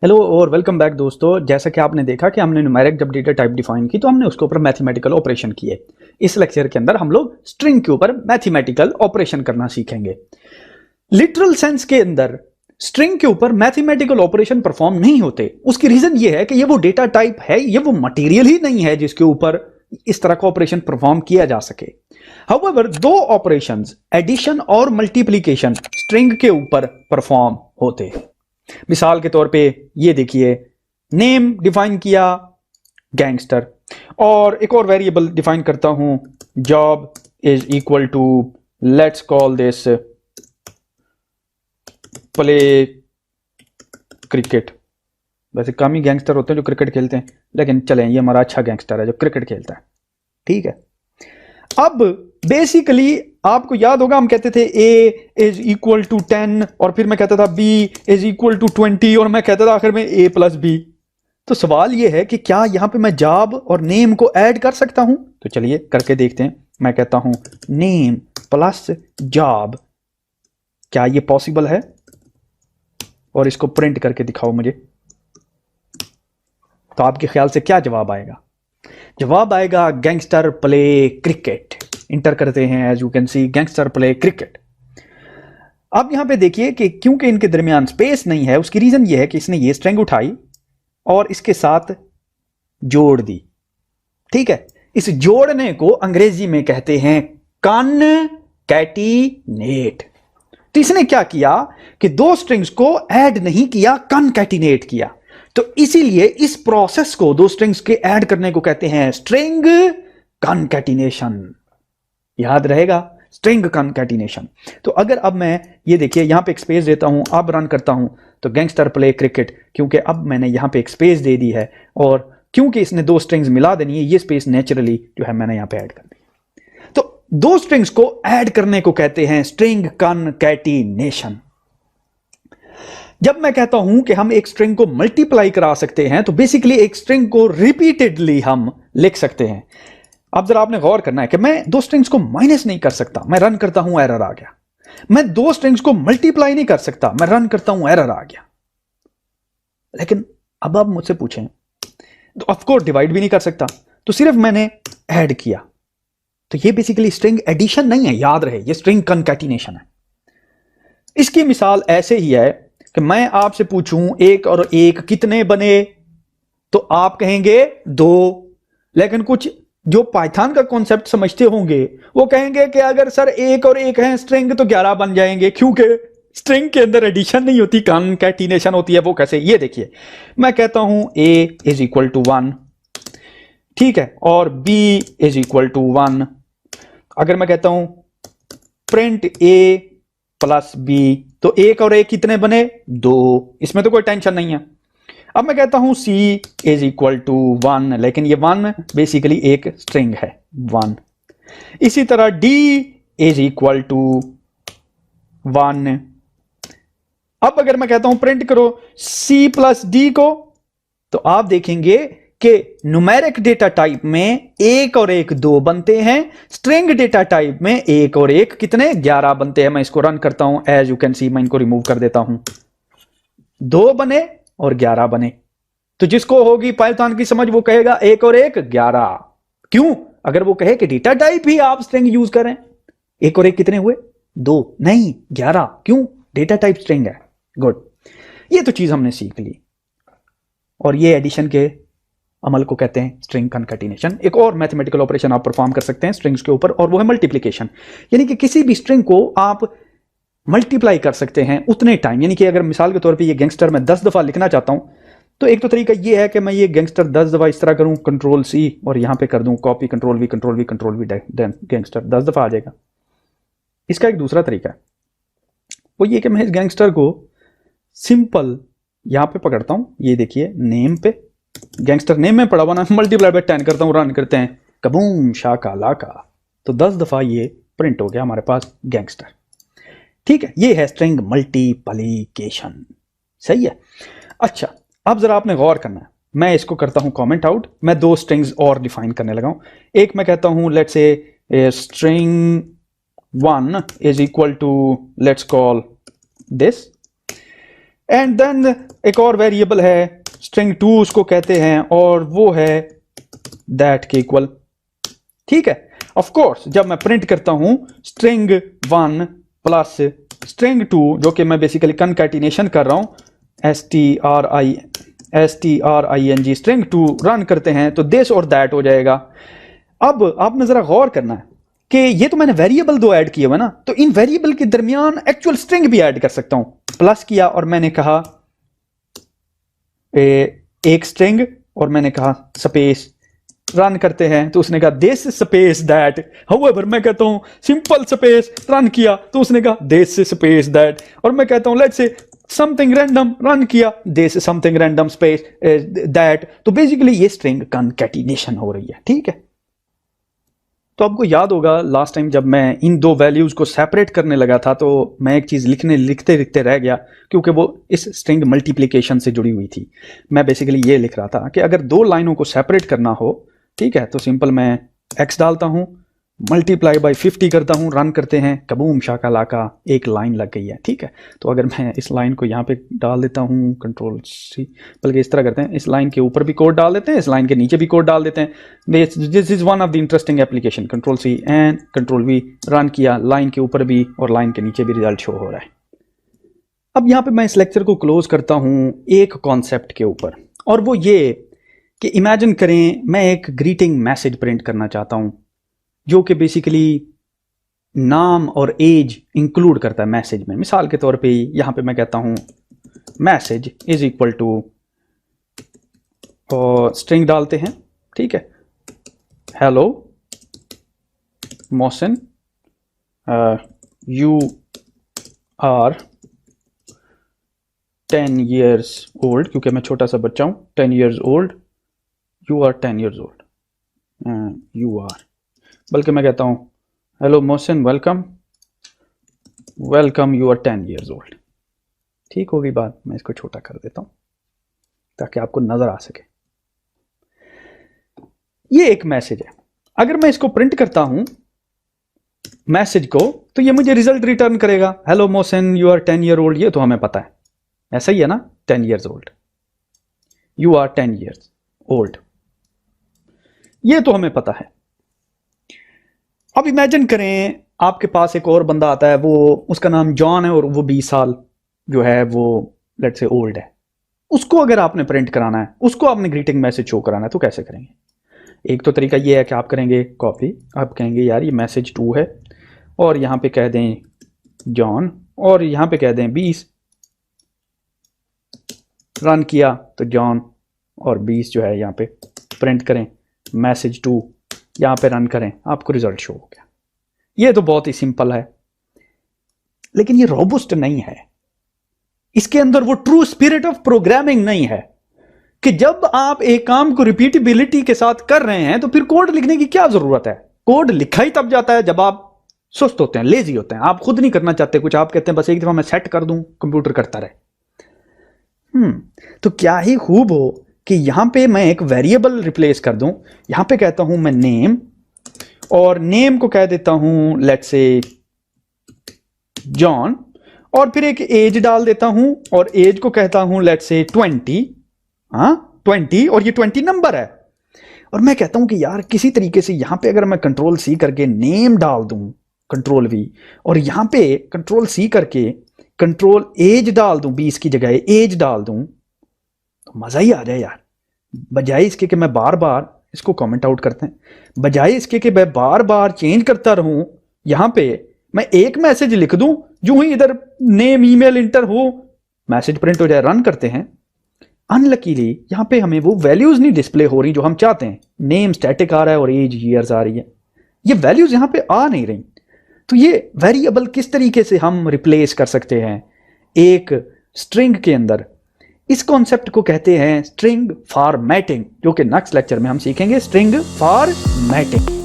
Hello और welcome back दोस्तों। जैसा कि आपने देखा कि हमने न्यूमेरिक जब डेटा टाइप डिफाइन की तो हमने उसके ऊपर मैथमेटिकल ऑपरेशन किए। इस लेक्चर के अंदर हम लोग स्ट्रिंग के ऊपर मैथमेटिकल ऑपरेशन करना सीखेंगे। लिटरल सेंस के अंदर स्ट्रिंग के ऊपर मैथमेटिकल ऑपरेशन परफॉर्म नहीं होते। उसकी रीजन ये है कि ये वो डेटा टाइप है, ये वो मटेरियल ही नहीं है जिसके ऊपर इस तरह का ऑपरेशन परफॉर्म किया जा सके। हाउएवर दो ऑपरेशंस एडिशन और मल्टीप्लिकेशन स्ट्रिंग के ऊपर परफॉर्म होते हैं। मिसाल के तौर पे ये देखिए, नेम डिफाइन किया गैंगस्टर, और एक और वेरिएबल डिफाइन करता हूं job is equal to let's call this play cricket. वैसे कम ही गैंगस्टर होते हैं जो क्रिकेट खेलते हैं, लेकिन चलें ये हमारा अच्छा गैंगस्टर है जो क्रिकेट खेलता है। ठीक है, अब बेसिकली आपको याद होगा हम कहते थे a इज इक्वल टू 10 और फिर मैं कहता था b इज इक्वल टू 20 और मैं कहता था आखिर में a प्लस b। तो सवाल यह है कि क्या यहां पे मैं जॉब और नेम को ऐड कर सकता हूं? तो चलिए करके देखते हैं। मैं कहता हूं नेम प्लस जॉब, क्या ये पॉसिबल है? और इसको प्रिंट करके दिखाओ मुझे। तो आपके ख्याल से क्या जवाब आएगा? जवाब आएगा गैंगस्टर प्ले क्रिकेट। इंटर करते हैं, as you can see gangster play cricket. अब यहां पे देखिए कि क्योंकि इनके दरमियान स्पेस नहीं है, उसकी रीजन ये है कि इसने ये स्ट्रिंग उठाई और इसके साथ जोड़ दी। ठीक है, इस जोड़ने को अंग्रेजी में कहते हैं कॉनकैटिनेट। तो इसने क्या किया कि दो स्ट्रिंग्स को ऐड नहीं किया, कॉनकैटिनेट किया। तो इसीलिए इस प्रोसेस को दो स्ट्रिंग्स के ऐड करने को कहते हैं स्ट्रिंग कॉनकैटिनेशन। याद रहेगा, स्ट्रिंग कॉनकैटिनेशन। तो अगर अब मैं ये देखिए यहां पे एक स्पेस देता हूं, अब रन करता हूं तो गैंगस्टर प्ले क्रिकेट, क्योंकि अब मैंने यहां पे एक स्पेस दे दी है और क्योंकि इसने दो स्ट्रिंग्स मिला देनी है, ये स्पेस नेचुरली जो है मैंने यहां पे ऐड कर दी। तो दो स्ट्रिंग्स को ऐड करने को कहते हैं स्ट्रिंग कॉनकैटिनेशन। जब मैं कहता हूं कि हम एक स्ट्रिंग को मल्टीप्लाई करा सकते हैं, तो बेसिकली एक स्ट्रिंग को रिपीटेडली हम लिख सकते हैं। अब जरा आपने गौर करना है कि मैं दो स्ट्रिंग्स को माइनस नहीं कर सकता, मैं रन करता हूं एरर आ गया। मैं दो स्ट्रिंग्स को मल्टीप्लाई नहीं कर सकता, मैं रन करता हूं एरर आ गया। लेकिन अब आप मुझसे पूछें तो ऑफकोर्स डिवाइड भी नहीं कर सकता, तो सिर्फ मैंने ऐड किया। तो ये बेसिकली स्ट्रिंग एडिशन नहीं है, याद रहे ये स्ट्रिंग कॉनकैटिनेशन है। इसकी मिसाल ऐसे ही है कि मैं आपसे पूछूं एक और एक कितने बने, तो आप कहेंगे दो। लेकिन कुछ जो पाइथन का कॉन्सेप्ट समझते होंगे वो कहेंगे कि अगर सर एक और एक है स्ट्रिंग तो 11 बन जाएंगे, क्योंकि स्ट्रिंग के अंदर एडिशन नहीं होती, कॉनकैटिनेशन होती है। वो कैसे? ये देखिए, मैं कहता हूं a इज इक्वल टू 1, ठीक है, और b इज इक्वल टू 1। अगर मैं कहता हूं प्रिंट a प्लस b, तो एक और एक कितने बने? दो। इसमें तो कोई टेंशन नहीं है। अब मैं कहता हूं c इज इक्वल टू 1, लेकिन ये 1 बेसिकली एक स्ट्रिंग है 1। इसी तरह d इज इक्वल टू 1। अब अगर मैं कहता हूं प्रिंट करो c प्लस d को, तो आप देखेंगे कि न्यूमेरिक डेटा टाइप में एक और एक दो बनते हैं, स्ट्रिंग डेटा टाइप में एक और एक कितने? 11 बनते हैं। मैं इसको रन करता हूं, एज यू कैन सी मैं इनको रिमूव कर देता हूं, 2 बने और 11 बने। तो जिसको होगी पाइथन की समझ वो कहेगा एक और एक 11। क्यों? अगर वो कहे कि डेटा टाइप ही आप स्ट्रिंग यूज करें, एक और एक कितने हुए? 2 नहीं 11। क्यों? डेटा टाइप स्ट्रिंग है। गुड, ये तो चीज हमने सीख ली। और ये एडिशन के अमल को कहते हैं स्ट्रिंग कॉनकैटिनेशन। एक और मैथमेटिकल ऑपरेशन आप परफॉर्म कर सकते हैं स्ट्रिंग्स के ऊपर, और वो है मल्टीप्लिकेशन। यानी कि किसी भी स्ट्रिंग को आप मल्टीप्लाई कर सकते हैं उतने टाइम। यानी कि अगर मिसाल के तौर पे ये गैंगस्टर मैं 10 दफा लिखना चाहता हूं, तो एक तो तरीका ये है कि मैं ये गैंगस्टर 10 दफा इस तरह करूं, कंट्रोल सी, और यहां पे कर दूं copy, control we control we control we, gangster 10 दफा आ जाएगा। इसका एक दूसरा तरीका है, वो ये कि मैं इस गैंगस्टर को सिंपल यहां पे पकड़ता हूं, ये देखिए नेम पे, गैंगस्टर नेम में पड़ा हुआ ना, मल्टीप्लाई बाय 10 करता हूं, रन करते हैं, कबूम शाका लाका, तो 10 दफा ये प्रिंट हो गया हमारे पास गैंगस्टर। ठीक है, ये है स्ट्रिंग मल्टीप्लिकेशन। सही है। अच्छा, अब जरा आपने गौर करना है, मैं इसको करता हूं कमेंट आउट, मैं दो स्ट्रिंग्स और डिफाइन करने लगा हूं। एक मैं कहता हूं let's say string 1 is equal to, let's call this, and then एक और वेरिएबल है स्ट्रिंग 2 उसको कहते हैं, और वो है दैट के इक्वल। ठीक है, ऑफ कोर्स जब मैं प्रिंट करता हूं स्ट्रिंग 1 प्लस स्ट्रिंग 2, जो कि मैं बेसिकली कंकैटिनेशन कर रहा हूं, string स्ट्रिंग 2 रन करते हैं तो दिस और दैट हो जाएगा। अब आपने जरा गौर करना है कि ये तो मैंने वेरिएबल दो ऐड किए हुए ना, तो इन वेरिएबल के दरमियान एक्चुअल स्ट्रिंग भी ऐड कर सकता हूं। प्लस किया और मैंने कहा एक स्ट्रिंग, और मैंने कहा स्पेस, रन करते हैं तो उसने कहा दिस स्पेस दैट। हाउएवर मैं कहता हूं सिंपल स्पेस, रन किया तो उसने कहा दिस स्पेस दैट, और मैं कहता हूं let's say something random, run किया this something random space that. तो बेसिकली ये स्ट्रिंग कॉन्कैटिनेशन हो रही है। ठीक है, तो आपको याद होगा लास्ट टाइम जब मैं इन दो वैल्यूज को सेपरेट करने लगा था तो मैं एक चीज लिखते लिखते रह गया, क्योंकि वो इस स्ट्रिंग मल्टीप्लिकेशन से जुड़ी हुई थी। मैं बेसिकली ये लिख रहा था कि अगर दो लाइनों को सेपरेट करना हो, ठीक है, तो सिंपल मैं x डालता हूं, मल्टीप्लाई बाय 50 करता हूं, रन करते हैं, कबूम शाकालाका, एक लाइन लग गई है। ठीक है, तो अगर मैं इस लाइन को यहाँ पे डाल देता हूं, कंट्रोल सी, बल्कि इस तरह करते हैं, इस लाइन के ऊपर भी कोड डाल देते हैं, इस लाइन के नीचे भी कोड डाल देते हैं। This is one of the interesting application, control C and control V, run किया, लाइन के ऊपर भी और लाइन के नीचे भी रिजल्ट शो हो रहा है। अब यहाँ पे मैं इस लेक्चर को क्लोज करता हूँ एक कॉन्सेप्ट के ऊपर, और वो ये कि इमेजिन करें मैं एक ग्रीटिंग मैसेज प्रिंट करना चाहता हूं जो कि बेसिकली नाम और एज इंक्लूड करता है मैसेज में। मिसाल के तौर पे यहां पे मैं कहता हूं मैसेज इज इक्वल टू, और स्ट्रिंग डालते हैं, ठीक है, hello Mohsin, you are 10 years old, क्योंकि मैं छोटा सा बच्चा हूं, 10 years old, you are 10 years old, you are, बल्कि मैं कहता हूं hello Mohsin, welcome, you are 10 years old। ठीक होगी बात, मैं इसको छोटा कर देता हूं ताकि आपको नजर आ सके। ये एक मैसेज है, अगर मैं इसको प्रिंट करता हूं मैसेज को, तो ये मुझे रिजल्ट रिटर्न करेगा, hello Mohsin, you are 10 year old। ये तो हमें पता है, ऐसा ही है ना, 10 years old, you are 10 years old, ये तो हमें पता है। अब इमेजिन करें आपके पास एक और बंदा आता है, वो उसका नाम जॉन है और वो 20 साल जो है वो लेट्स से ओल्ड है। उसको अगर आपने प्रिंट कराना है, उसको आपने ग्रीटिंग मैसेज शो कराना है, तो कैसे करेंगे? एक तो तरीका ये है कि आप करेंगे कॉपी, आप कहेंगे यार ये मैसेज 2 है, और यहां पे कह दें जॉन, और यहां पे कह दें 20, रन किया तो जॉन और 20 जो है यहाँ पे प्रिंट करें, मैसेज 2 यहाँ पे रन करें, आपको रिजल्ट शो हो गया। ये तो बहुत ही सिंपल है, लेकिन ये रोबस्ट नहीं है, इसके अंदर वो ट्रू स्पिरिट ऑफ प्रोग्रामिंग नहीं है कि जब आप एक काम को रिपीटेबिलिटी के साथ कर रहे हैं तो फिर कोड लिखने की क्या जरूरत है। कोड लिखा ही तब जाता है जब आप सुस्त होते हैं, लेजी होते हैं, आप खुद नहीं करना चाहते कुछ, आप कहते हैं बस एक दफा मैं सेट कर दूं, कंप्यूटर करता रहे। तो क्या ही खूब हो कि यहां पे मैं एक वेरिएबल रिप्लेस कर दूं, यहां पे कहता हूं मैं नेम, और नेम को कह देता हूं लेट्स से जॉन, और फिर एक एज डाल देता हूं, और एज को कहता हूं लेट्स से 20, 20, और ये 20 नंबर है। और मैं कहता हूं कि यार किसी तरीके से यहां पे अगर मैं कंट्रोल सी करके नेम डाल दूं, कंट्रोल वी, और यहां पे कंट्रोल सी करके कंट्रोल एज डाल दूं, 20 की जगह एज डाल दूं, तो मजा ही आ जाए यार। बजाय इसके कि मैं बार बार, इसको कमेंट आउट करते हैं, बजाय इसके कि मैं बार बार चेंज करता रहूं, यहां पे मैं एक मैसेज लिख दूं, जो ही इधर नेम ईमेल इंटर हो, मैसेज प्रिंट हो जाए, रन करते हैं। अनलकीली यहां पे हमें वो वैल्यूज नहीं डिस्प्ले हो रही जो हम चाहते हैं। नेम स्टैटिक आ रहा है और एज ईयर्स आ रही है, ये वैल्यूज यहां पे आ नहीं रही। तो ये वेरिएबल किस तरीके से हम रिप्लेस कर सकते हैं एक स्ट्रिंग के अंदर? इस कॉन्सेप्ट को कहते हैं स्ट्रिंग फॉर्मेटिंग, जो कि नेक्स्ट लेक्चर में हम सीखेंगे, स्ट्रिंग फॉर्मेटिंग।